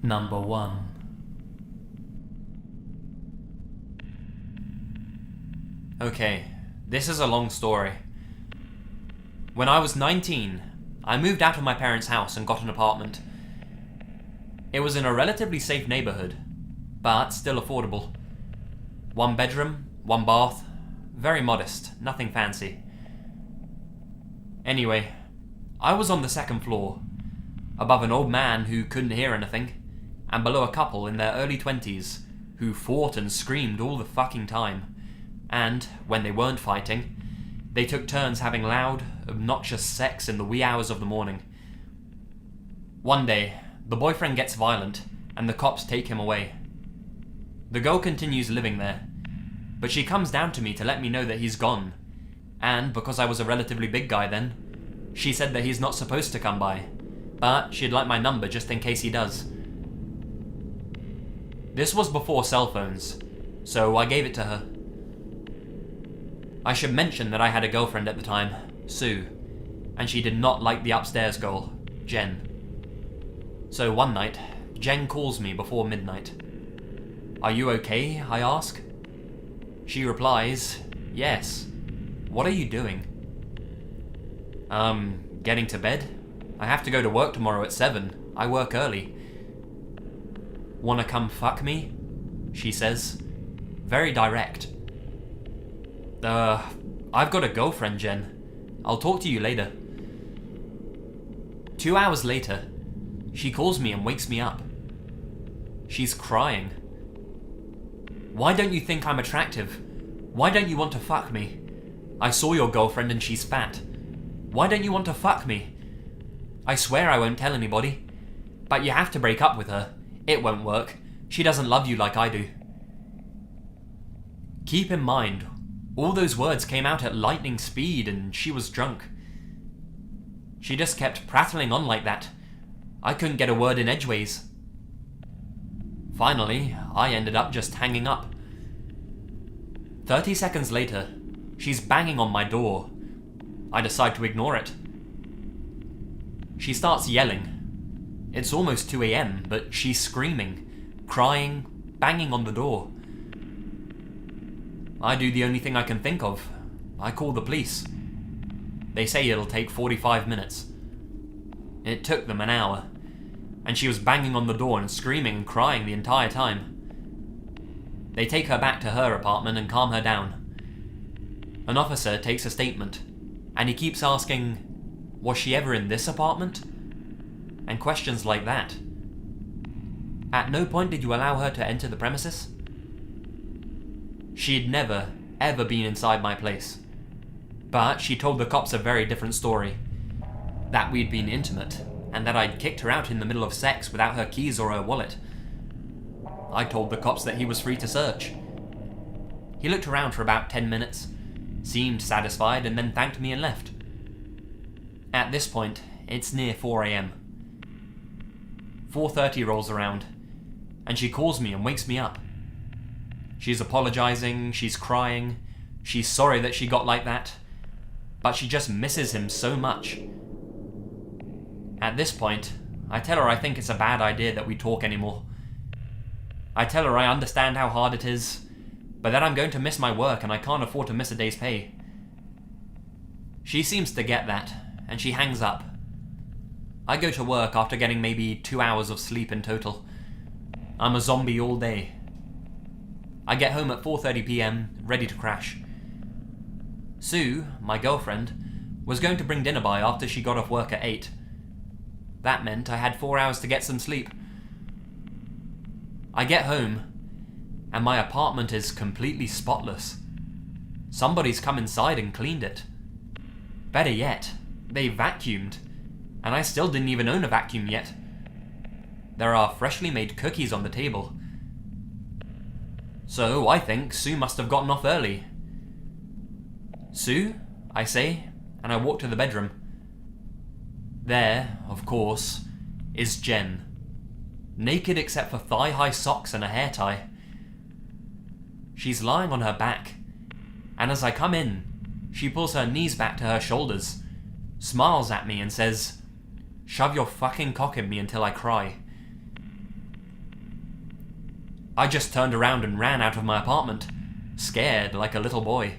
Number 1. Okay, this is a long story. When I was 19, I moved out of my parents' house and got an apartment. It was in a relatively safe neighborhood, but still affordable. 1 bedroom, 1 bath, very modest, nothing fancy. Anyway, I was on the 2nd floor, above an old man who couldn't hear anything, and below a couple in their early 20s who fought and screamed all the fucking time. And, when they weren't fighting, they took turns having loud, obnoxious sex in the wee hours of the morning. One day, the boyfriend gets violent, and the cops take him away. The girl continues living there, but she comes down to me to let me know that he's gone, and because I was a relatively big guy then, she said that he's not supposed to come by, but she'd like my number just in case he does. This was before cell phones, so I gave it to her. I should mention that I had a girlfriend at the time, Sue, and she did not like the upstairs girl, Jen. So one night, Jen calls me before midnight. "Are you okay?" I ask. She replies, "Yes. What are you doing?" Getting to bed. I have to go to work tomorrow at 7. I work early." "Wanna come fuck me?" she says. Very direct. I've got a girlfriend, Jen. I'll talk to you later." 2 hours later, she calls me and wakes me up. She's crying. "Why don't you think I'm attractive? Why don't you want to fuck me? I saw your girlfriend and she's fat. Why don't you want to fuck me? I swear I won't tell anybody. But you have to break up with her. It won't work. She doesn't love you like I do." Keep in mind, all those words came out at lightning speed and she was drunk. She just kept prattling on like that. I couldn't get a word in edgeways. Finally, I ended up just hanging up. 30 seconds later, she's banging on my door. I decide to ignore it. She starts yelling. It's almost 2 a.m, but she's screaming, crying, banging on the door. I do the only thing I can think of. I call the police. They say it'll take 45 minutes. It took them an hour, and she was banging on the door and screaming and crying the entire time. They take her back to her apartment and calm her down. An officer takes a statement, and he keeps asking, "Was she ever in this apartment?" And questions like that. "At no point did you allow her to enter the premises?" She'd never, ever been inside my place. But she told the cops a very different story. That we'd been intimate, and that I'd kicked her out in the middle of sex without her keys or her wallet. I told the cops that he was free to search. He looked around for about 10 minutes, seemed satisfied, and then thanked me and left. At this point, it's near 4 a.m. 4:30 rolls around, and she calls me and wakes me up. She's apologizing, she's crying, she's sorry that she got like that, but she just misses him so much. At this point, I tell her I think it's a bad idea that we talk anymore. I tell her I understand how hard it is, but that I'm going to miss my work and I can't afford to miss a day's pay. She seems to get that, and she hangs up. I go to work after getting maybe 2 hours of sleep in total. I'm a zombie all day. I get home at 4:30 p.m, ready to crash. Sue, my girlfriend, was going to bring dinner by after she got off work at 8. That meant I had 4 hours to get some sleep. I get home, and my apartment is completely spotless. Somebody's come inside and cleaned it. Better yet, they vacuumed, and I still didn't even own a vacuum yet. There are freshly made cookies on the table. So I think Sue must have gotten off early. "Sue?" I say, and I walk to the bedroom. There, of course, is Jen. Naked except for thigh-high socks and a hair tie. She's lying on her back, and as I come in, she pulls her knees back to her shoulders, smiles at me and says, "Shove your fucking cock in me until I cry." I just turned around and ran out of my apartment, scared like a little boy.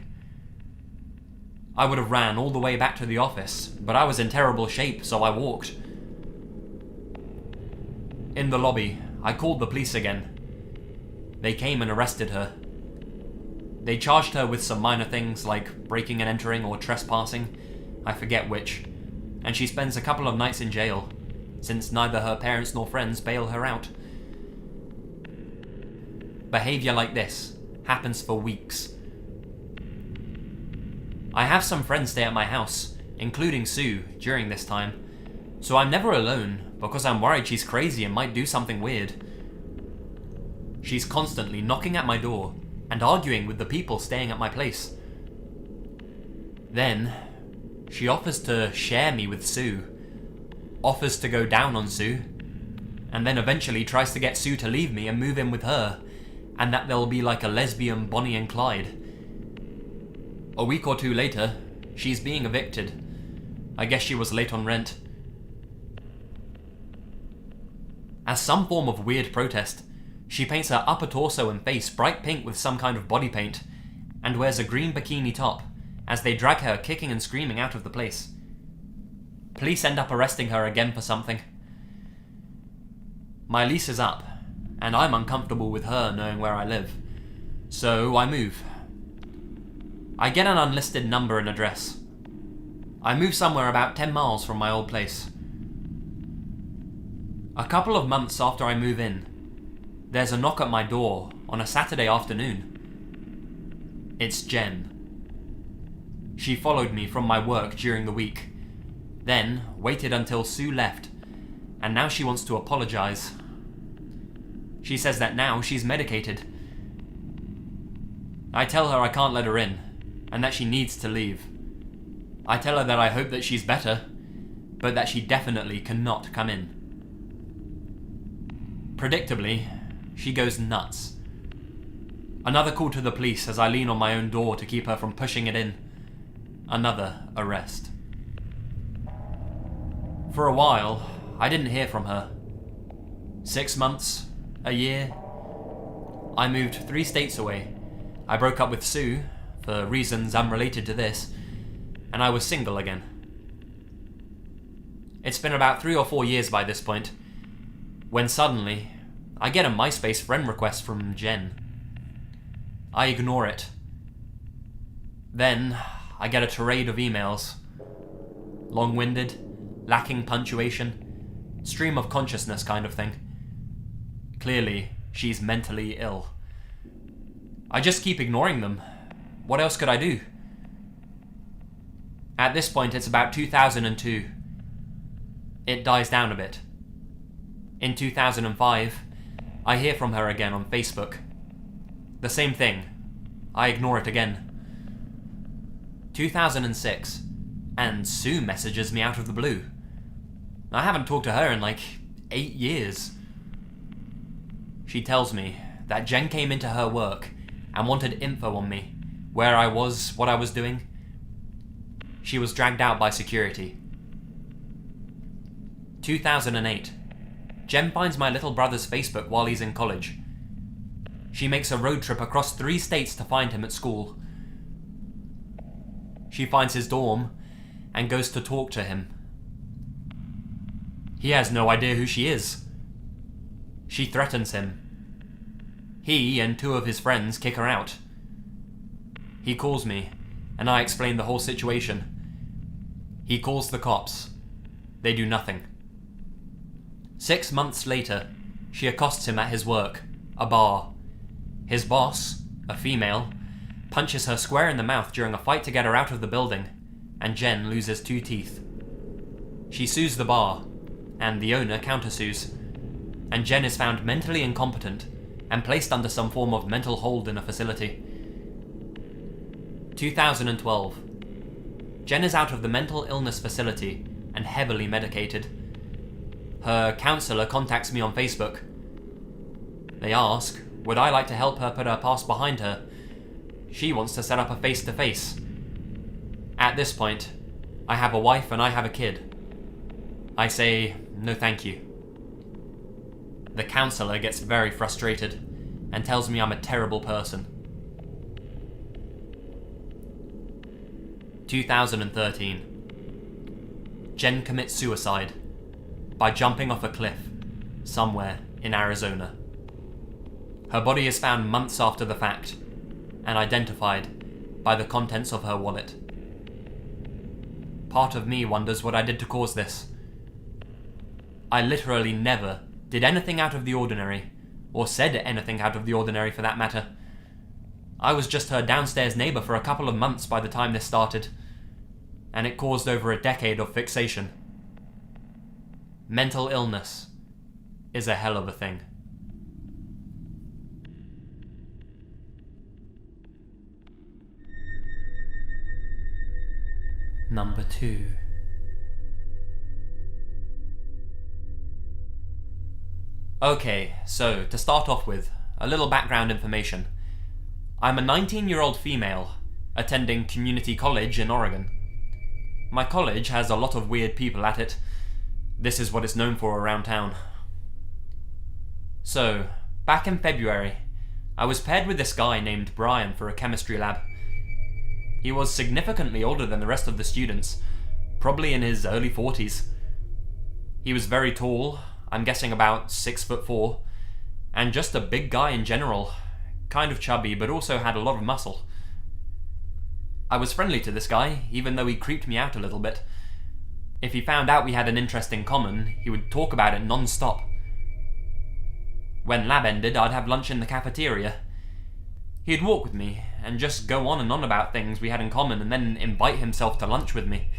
I would have ran all the way back to the office, but I was in terrible shape, so I walked. In the lobby, I called the police again. They came and arrested her. They charged her with some minor things like breaking and entering or trespassing, I forget which, and she spends a couple of nights in jail, since neither her parents nor friends bail her out. Behaviour like this happens for weeks. I have some friends stay at my house, including Sue, during this time, so I'm never alone because I'm worried she's crazy and might do something weird. She's constantly knocking at my door and arguing with the people staying at my place. Then, she offers to share me with Sue, offers to go down on Sue, and then eventually tries to get Sue to leave me and move in with her, and that they'll be like a lesbian Bonnie and Clyde. A week or two later, she's being evicted. I guess she was late on rent. As some form of weird protest, she paints her upper torso and face bright pink with some kind of body paint, and wears a green bikini top, as they drag her kicking and screaming out of the place. Police end up arresting her again for something. My lease is up, and I'm uncomfortable with her knowing where I live, so I move. I get an unlisted number and address. I move somewhere about 10 miles from my old place. A couple of months after I move in, there's a knock at my door on a Saturday afternoon. It's Jen. She followed me from my work during the week, then waited until Sue left, and now she wants to apologize. She says that now she's medicated. I tell her I can't let her in, and that she needs to leave. I tell her that I hope that she's better, but that she definitely cannot come in. Predictably, she goes nuts. Another call to the police as I lean on my own door to keep her from pushing it in. Another arrest. For a while, I didn't hear from her. 6 months, a year. I moved 3 states away. I broke up with Sue, for reasons unrelated to this, and I was single again. It's been about 3 or 4 years by this point, when suddenly, I get a MySpace friend request from Jen. I ignore it. Then, I get a tirade of emails. Long-winded, lacking punctuation, stream of consciousness kind of thing. Clearly, she's mentally ill. I just keep ignoring them. What else could I do? At this point, it's about 2002. It dies down a bit. In 2005, I hear from her again on Facebook. The same thing. I ignore it again. 2006, and Sue messages me out of the blue. I haven't talked to her in like 8 years. She tells me that Jen came into her work and wanted info on me, where I was, what I was doing. She was dragged out by security. 2008. Jen finds my little brother's Facebook while he's in college. She makes a road trip across 3 states to find him at school. She finds his dorm and goes to talk to him. He has no idea who she is. She threatens him. He and 2 of his friends kick her out. He calls me, and I explain the whole situation. He calls the cops. They do nothing. 6 months later, she accosts him at his work, a bar. His boss, a female, punches her square in the mouth during a fight to get her out of the building, and Jen loses 2 teeth. She sues the bar, and the owner countersues, and Jen is found mentally incompetent and placed under some form of mental hold in a facility. 2012. Jen is out of the mental illness facility and heavily medicated. Her counsellor contacts me on Facebook. They ask, would I like to help her put her past behind her? She wants to set up a face-to-face. At this point, I have a wife and I have a kid. I say, no thank you. The counsellor gets very frustrated. and tells me I'm a terrible person. 2013. Jen commits suicide by jumping off a cliff somewhere in Arizona. Her body is found months after the fact and identified by the contents of her wallet. Part of me wonders what I did to cause this. I literally never did anything out of the ordinary, or said anything out of the ordinary for that matter. I was just her downstairs neighbour for a couple of months by the time this started, and it caused over a decade of fixation. Mental illness is a hell of a thing. Number 2. Okay, so to start off with, a little background information. I'm a 19-year-old female attending community college in Oregon. My college has a lot of weird people at it. This is what it's known for around town. So, back in February, I was paired with this guy named Brian for a chemistry lab. He was significantly older than the rest of the students, probably in his early 40s. He was very tall, I'm guessing about 6'4", and just a big guy in general, kind of chubby but also had a lot of muscle. I was friendly to this guy, even though he creeped me out a little bit. If he found out we had an interest in common, he would talk about it non-stop. When lab ended, I'd have lunch in the cafeteria. He'd walk with me, and just go on and on about things we had in common, and then invite himself to lunch with me.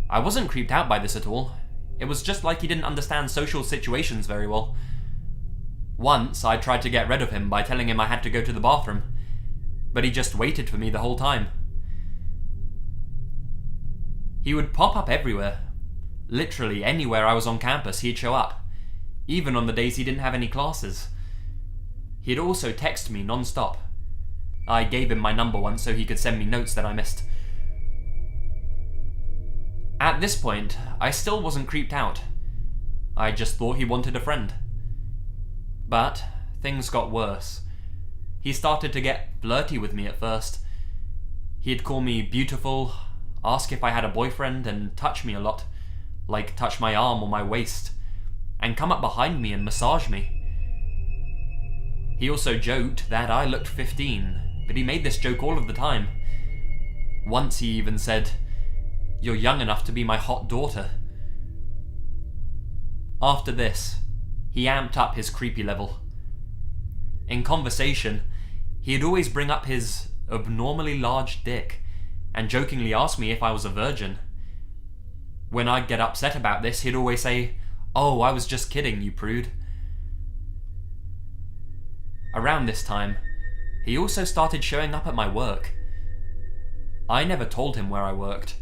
I wasn't creeped out by this at all. It was just like he didn't understand social situations very well. Once, I tried to get rid of him by telling him I had to go to the bathroom, but he just waited for me the whole time. He would pop up everywhere. Literally anywhere I was on campus, he'd show up, even on the days he didn't have any classes. He'd also text me non-stop. I gave him my number once so he could send me notes that I missed. At this point, I still wasn't creeped out. I just thought he wanted a friend. But things got worse. He started to get flirty with me at first. He'd call me beautiful, ask if I had a boyfriend, and touch me a lot, like touch my arm or my waist, and come up behind me and massage me. He also joked that I looked 15, but he made this joke all of the time. Once he even said, "You're young enough to be my hot daughter." After this, he amped up his creepy level. In conversation, he'd always bring up his abnormally large dick, and jokingly ask me if I was a virgin. When I'd get upset about this, he'd always say, "Oh, I was just kidding, you prude." Around this time, he also started showing up at my work. I never told him where I worked.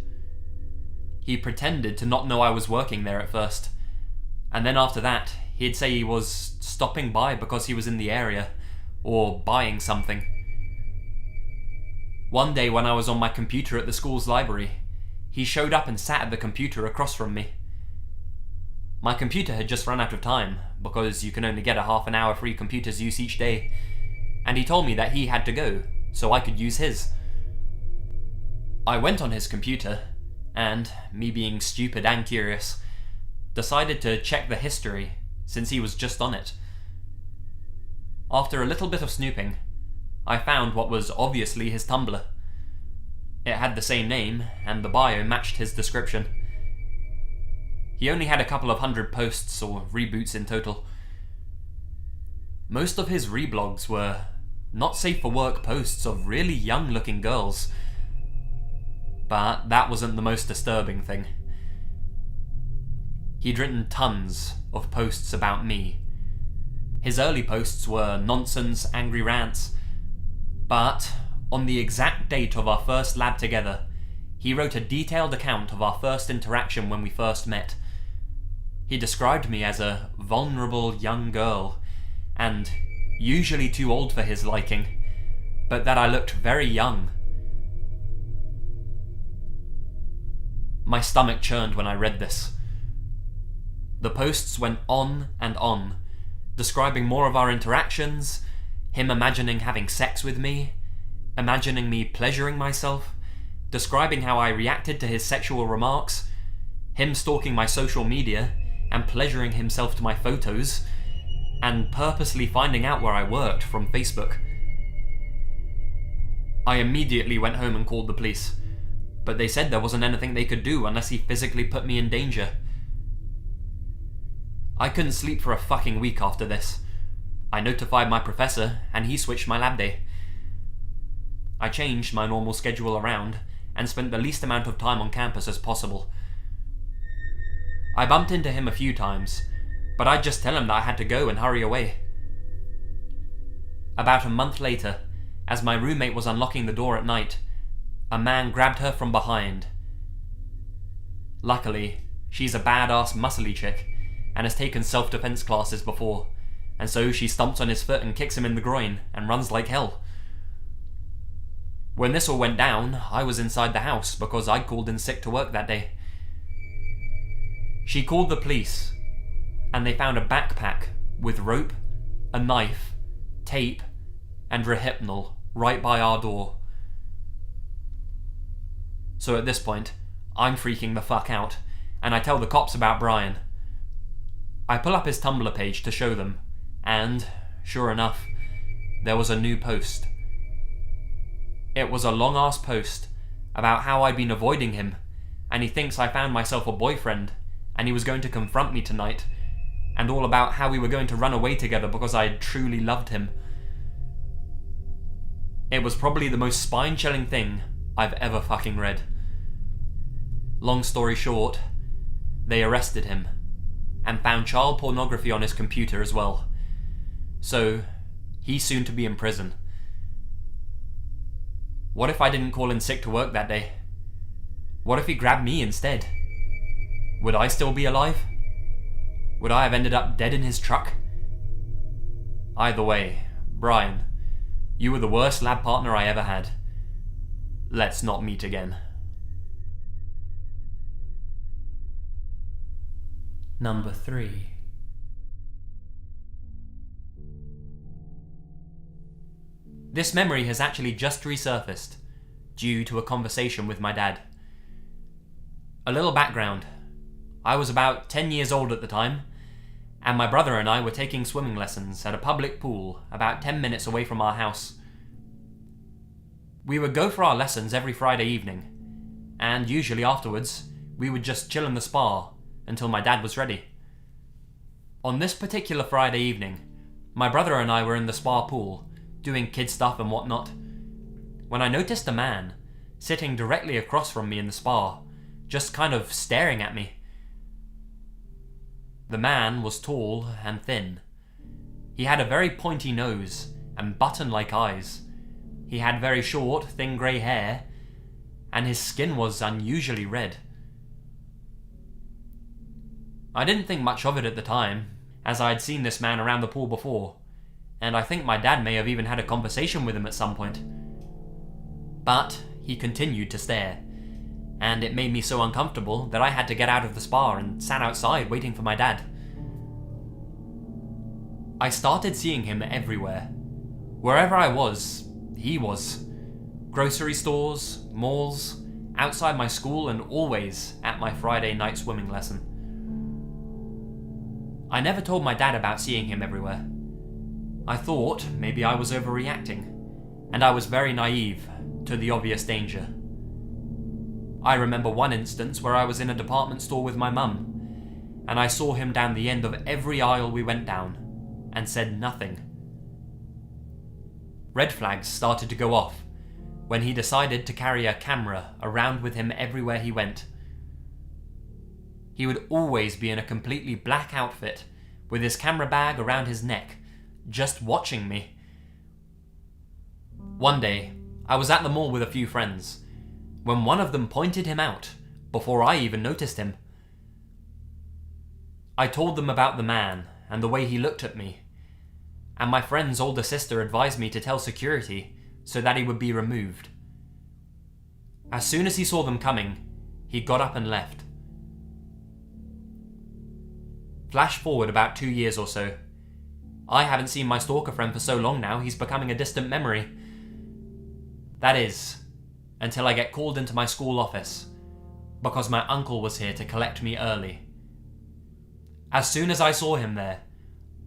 He pretended to not know I was working there at first, and then after that, he'd say he was stopping by because he was in the area, or buying something. One day when I was on my computer at the school's library, he showed up and sat at the computer across from me. My computer had just run out of time, because you can only get a half an hour free computer's use each day, and he told me that he had to go, so I could use his. I went on his computer, and, me being stupid and curious, decided to check the history, since he was just on it. After a little bit of snooping, I found what was obviously his Tumblr. It had the same name, and the bio matched his description. He only had a couple of hundred posts or reboots in total. Most of his reblogs were not safe for work posts of really young looking girls. But that wasn't the most disturbing thing. He'd written tons of posts about me. His early posts were nonsense, angry rants. But on the exact date of our first lab together, he wrote a detailed account of our first interaction when we first met. He described me as a vulnerable young girl, and usually too old for his liking, but that I looked very young. My stomach churned when I read this. The posts went on and on, describing more of our interactions, him imagining having sex with me, imagining me pleasuring myself, describing how I reacted to his sexual remarks, him stalking my social media and pleasuring himself to my photos, and purposely finding out where I worked from Facebook. I immediately went home and called the police, but they said there wasn't anything they could do unless he physically put me in danger. I couldn't sleep for a fucking week after this. I notified my professor, and he switched my lab day. I changed my normal schedule around, and spent the least amount of time on campus as possible. I bumped into him a few times, but I'd just tell him that I had to go and hurry away. About a month later, as my roommate was unlocking the door at night, a man grabbed her from behind. Luckily, she's a badass muscly chick, and has taken self-defense classes before, and so she stomps on his foot and kicks him in the groin, and runs like hell. When this all went down, I was inside the house because I'd called in sick to work that day. She called the police, and they found a backpack with rope, a knife, tape, and Rohypnol right by our door. So at this point, I'm freaking the fuck out, and I tell the cops about Brian. I pull up his Tumblr page to show them, and, sure enough, there was a new post. It was a long-ass post about how I'd been avoiding him, and he thinks I found myself a boyfriend, and he was going to confront me tonight, and all about how we were going to run away together because I truly loved him. It was probably the most spine-chilling thing I've ever fucking read. Long story short, they arrested him, and found child pornography on his computer as well. So, he's soon to be in prison. What if I didn't call in sick to work that day? What if he grabbed me instead? Would I still be alive? Would I have ended up dead in his truck? Either way, Brian, you were the worst lab partner I ever had. Let's not meet again. Number 3. This memory has actually just resurfaced, due to a conversation with my dad. A little background. I was about 10 years old at the time, and my brother and I were taking swimming lessons at a public pool about 10 minutes away from our house. We would go for our lessons every Friday evening, and usually afterwards, we would just chill in the spa until my dad was ready. On this particular Friday evening, my brother and I were in the spa pool, doing kid stuff and whatnot, when I noticed a man sitting directly across from me in the spa, just kind of staring at me. The man was tall and thin. He had a very pointy nose and button-like eyes. He had very short, thin grey hair, and his skin was unusually red. I didn't think much of it at the time, as I had seen this man around the pool before, and I think my dad may have even had a conversation with him at some point. But he continued to stare, and it made me so uncomfortable that I had to get out of the spa and sat outside waiting for my dad. I started seeing him everywhere. Wherever I was, he was. Grocery stores, malls, outside my school, and always at my Friday night swimming lesson. I never told my dad about seeing him everywhere. I thought maybe I was overreacting, and I was very naive to the obvious danger. I remember one instance where I was in a department store with my mum, and I saw him down the end of every aisle we went down, and said nothing. Red flags started to go off when he decided to carry a camera around with him everywhere he went. He would always be in a completely black outfit, with his camera bag around his neck, just watching me. One day, I was at the mall with a few friends, when one of them pointed him out, before I even noticed him. I told them about the man, and the way he looked at me, and my friend's older sister advised me to tell security, so that he would be removed. As soon as he saw them coming, he got up and left. Flash forward about 2 years or so. I haven't seen my stalker friend for so long now, he's becoming a distant memory. That is, until I get called into my school office, because my uncle was here to collect me early. As soon as I saw him there,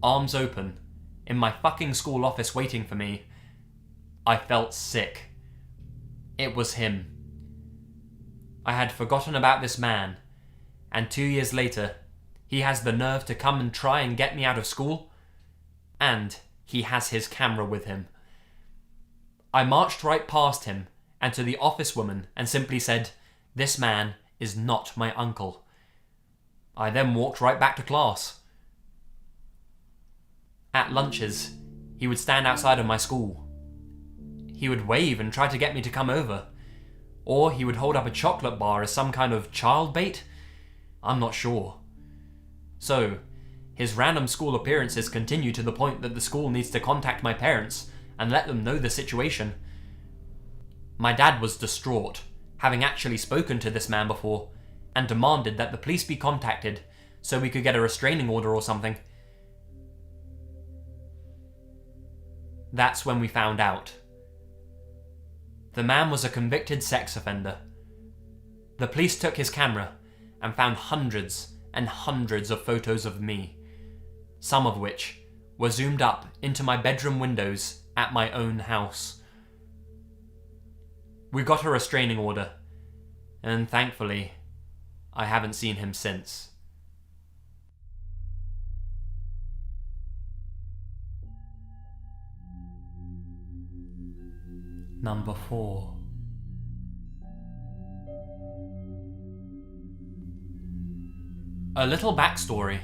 arms open, in my fucking school office waiting for me, I felt sick. It was him. I had forgotten about this man, and 2 years later, he has the nerve to come and try and get me out of school, and he has his camera with him. I marched right past him and to the office woman and simply said, "This man is not my uncle." I then walked right back to class. At lunches, he would stand outside of my school. He would wave and try to get me to come over. Or he would hold up a chocolate bar as some kind of child bait? I'm not sure. So, his random school appearances continue to the point that the school needs to contact my parents and let them know the situation. My dad was distraught, having actually spoken to this man before, and demanded that the police be contacted so we could get a restraining order or something. That's when we found out. The man was a convicted sex offender. The police took his camera and found hundreds and hundreds of photos of me, some of which were zoomed up into my bedroom windows at my own house. We got a restraining order, and thankfully, I haven't seen him since. Number 4. A little backstory.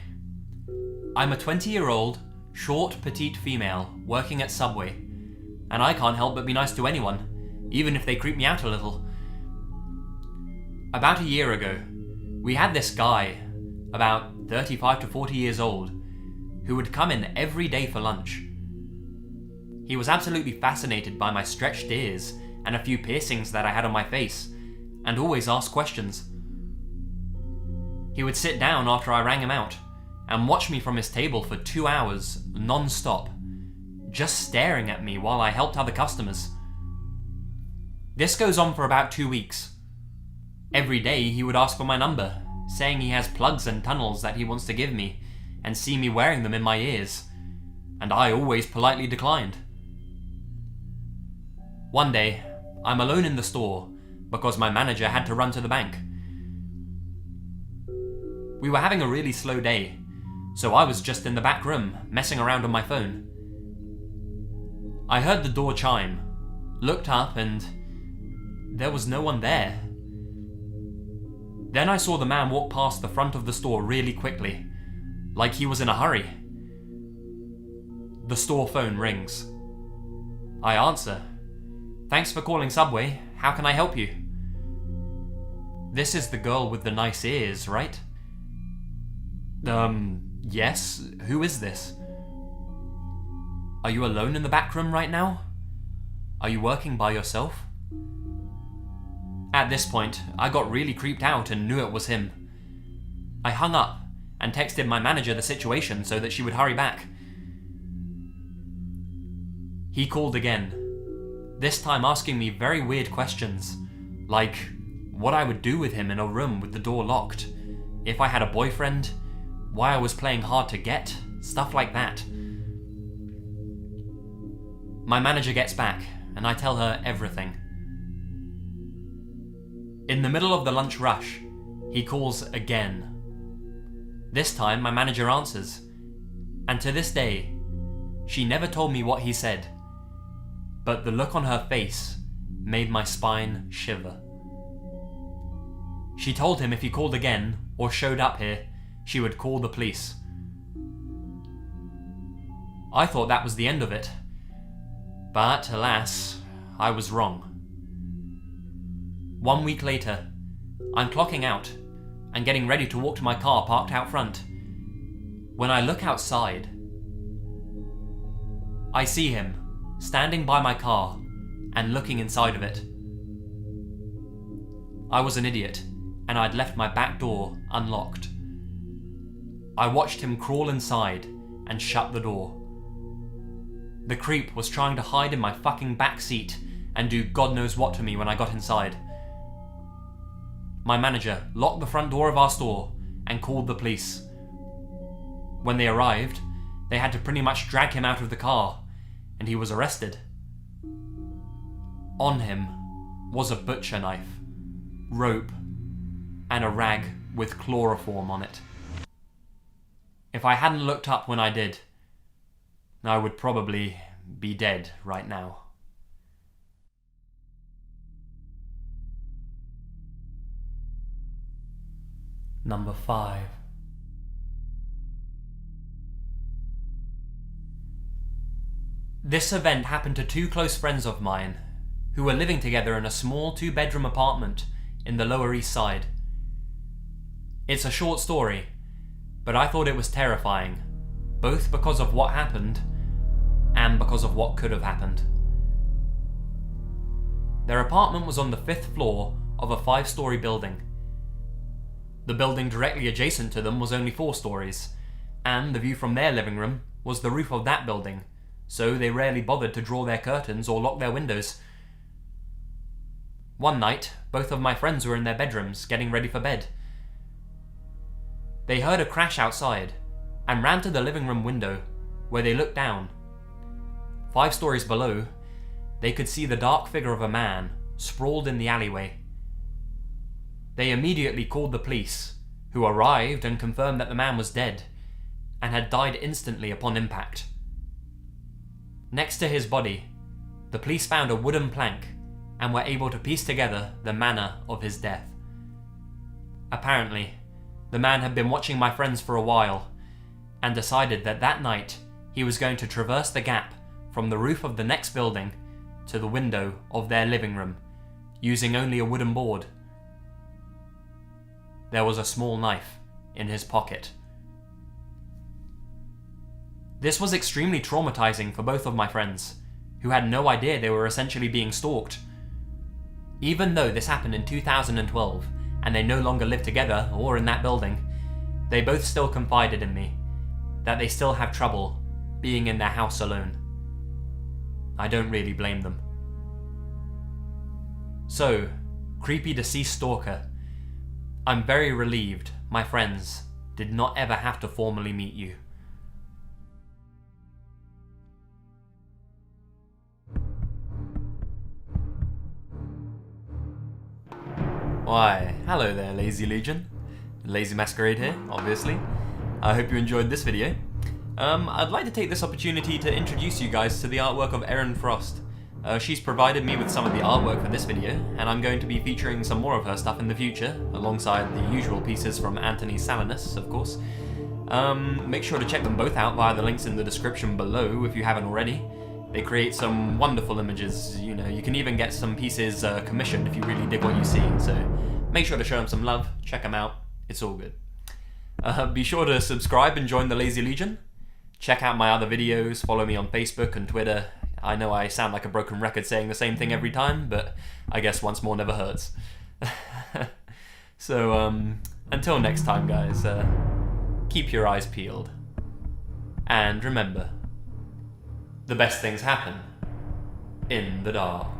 I'm a 20-year-old, short, petite female working at Subway, and I can't help but be nice to anyone, even if they creep me out a little. About a year ago, we had this guy, about 35 to 40 years old, who would come in every day for lunch. He was absolutely fascinated by my stretched ears and a few piercings that I had on my face, and always asked questions. He would sit down after I rang him out, and watch me from his table for 2 hours, non-stop, just staring at me while I helped other customers. This goes on for about 2 weeks. Every day he would ask for my number, saying he has plugs and tunnels that he wants to give me, and see me wearing them in my ears, and I always politely declined. One day, I'm alone in the store because my manager had to run to the bank. We were having a really slow day, so I was just in the back room, messing around on my phone. I heard the door chime, looked up, and there was no one there. Then I saw the man walk past the front of the store really quickly, like he was in a hurry. The store phone rings. I answer. "Thanks for calling Subway. How can I help you?" This is the girl with the nice ears, right? Yes. Who is this? Are you alone in the back room right now? Are you working by yourself? At this point, I got really creeped out and knew it was him. I hung up and texted my manager the situation so that she would hurry back. He called again, this time asking me very weird questions, like what I would do with him in a room with the door locked, if I had a boyfriend, why I was playing hard to get, stuff like that. My manager gets back, and I tell her everything. In the middle of the lunch rush, he calls again. This time, my manager answers, and to this day, she never told me what he said, but the look on her face made my spine shiver. She told him if he called again, or showed up here, she would call the police. I thought that was the end of it, but alas, I was wrong. 1 week later, I'm clocking out and getting ready to walk to my car parked out front. When I look outside, I see him standing by my car and looking inside of it. I was an idiot, and I'd left my back door unlocked. I watched him crawl inside and shut the door. The creep was trying to hide in my fucking back seat and do God knows what to me when I got inside. My manager locked the front door of our store and called the police. When they arrived, they had to pretty much drag him out of the car, and he was arrested. On him was a butcher knife, rope, and a rag with chloroform on it. If I hadn't looked up when I did, I would probably be dead right now. Number 5. This event happened to 2 close friends of mine who were living together in a small 2-bedroom apartment in the Lower East Side. It's a short story, but I thought it was terrifying, both because of what happened and because of what could have happened. Their apartment was on the 5th floor of a 5-story building. The building directly adjacent to them was only 4 stories, and the view from their living room was the roof of that building, so they rarely bothered to draw their curtains or lock their windows. One night, both of my friends were in their bedrooms getting ready for bed. They heard a crash outside and ran to the living room window, where they looked down. 5 stories below, they could see the dark figure of a man sprawled in the alleyway. They immediately called the police, who arrived and confirmed that the man was dead and had died instantly upon impact. Next to his body, the police found a wooden plank and were able to piece together the manner of his death. Apparently, the man had been watching my friends for a while and decided that that night he was going to traverse the gap from the roof of the next building to the window of their living room, using only a wooden board. There was a small knife in his pocket. This was extremely traumatizing for both of my friends, who had no idea they were essentially being stalked. Even though this happened in 2012, and they no longer live together or in that building, they both still confided in me that they still have trouble being in their house alone. I don't really blame them. So, creepy deceased stalker, I'm very relieved my friends did not ever have to formally meet you. Why, hello there, Lazy Legion. Lazy Masquerade here, obviously. I hope you enjoyed this video. I'd like to take this opportunity to introduce you guys to the artwork of Erin Frost. She's provided me with some of the artwork for this video, and I'm going to be featuring some more of her stuff in the future, alongside the usual pieces from Anthony Salinas, of course. Make sure to check them both out via the links in the description below if you haven't already. They create some wonderful images, you know, you can even get some pieces commissioned if you really dig what you see, so make sure to show them some love, check them out, it's all good. Be sure to subscribe and join the Lazy Legion. Check out my other videos, follow me on Facebook and Twitter. I know I sound like a broken record saying the same thing every time, but I guess once more never hurts. So, until next time guys, keep your eyes peeled. And remember, the best things happen in the dark.